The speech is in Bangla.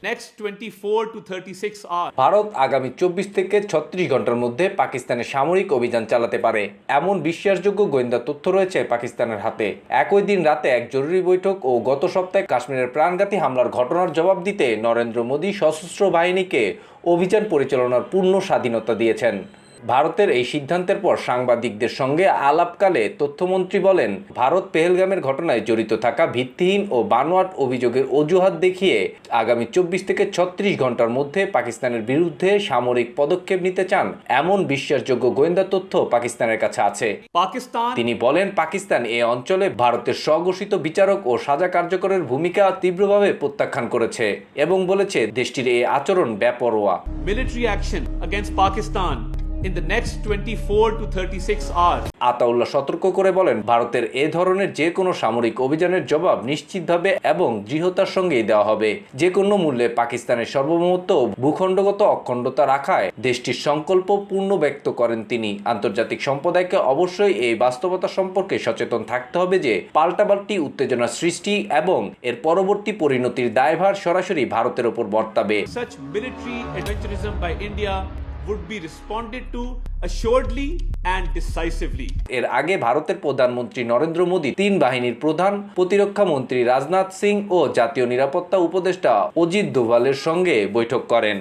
Next 24 to 36 hours. ভারত আগামী 24 থেকে 36 ঘন্টার মধ্যে পাকিস্তানে সামরিক অভিযান চালাতে পারে এমন বিশ্বাসযোগ্য গোয়েন্দা তথ্য রয়েছে পাকিস্তানের হাতে। একই দিন রাতে এক জরুরি বৈঠক ও গত সপ্তাহে কাশ্মীরের প্রাণঘাতী হামলার ঘটনার জবাব দিতে নরেন্দ্র মোদী সশস্ত্র বাহিনীকে অভিযান পরিচালনার পূর্ণ স্বাধীনতা দিয়েছেন। ভারতের এই সিদ্ধান্তের পর সাংবাদিকদের সঙ্গে আলাপকালে তথ্যমন্ত্রী বলেন, ভারত পেহেলগামের ঘটনায় জড়িত থাকা ভিত্তিহীন ও বানোয়াট অভিযোগের অজুহাত দেখিয়ে আগামী 24 থেকে 36 ঘন্টার মধ্যে পাকিস্তানের বিরুদ্ধে সামরিক পদক্ষেপ নিতে চান এমন বিশ্বাসযোগ্য গোয়েন্দা তথ্য পাকিস্তানের কাছে আছে। তিনি বলেন, পাকিস্তান এ অঞ্চলে ভারতের স্বঘোষিত বিচারক ও সাজা কার্যকরের ভূমিকা তীব্রভাবে প্রত্যাখ্যান করেছে এবং বলেছে দেশটির এই আচরণ বেপরোয়া। Military action against Pakistan in the next 24 to 36 hours. Ataullah সতর্ক করে বলেন, ভারতের এ ধরনের যে কোনো সামরিক অভিযানের জবাব নিশ্চিতভাবে এবং দৃঢ়তার সঙ্গেই দেওয়া হবে। যে কোনো মূল্যে পাকিস্তানের সার্বভৌমত্ব ও ভূখণ্ডগত অখণ্ডতা রাখায় দেশটির সংকল্প পূর্ণ ব্যক্ত করেন তিনি। আন্তর্জাতিক সম্প্রদায়কে অবশ্যই এই বাস্তবতা সম্পর্কে সচেতন থাকতে হবে যে পাল্টাপাল্টি উত্তেজনা সৃষ্টি এবং এর পরবর্তী পরিণতির দায়ভার সরাসরি ভারতের ওপর বর্তাবে। Such military adventurism by India would be responded to assuredly and decisively. এর আগে ভারতের প্রধানমন্ত্রী নরেন্দ্র মোদী তিন বাহিনীর প্রধান, প্রতিরক্ষা মন্ত্রী রাজনাথ সিং ও জাতীয় নিরাপত্তা উপদেষ্টা অজিত দোভালের সঙ্গে বৈঠক করেন।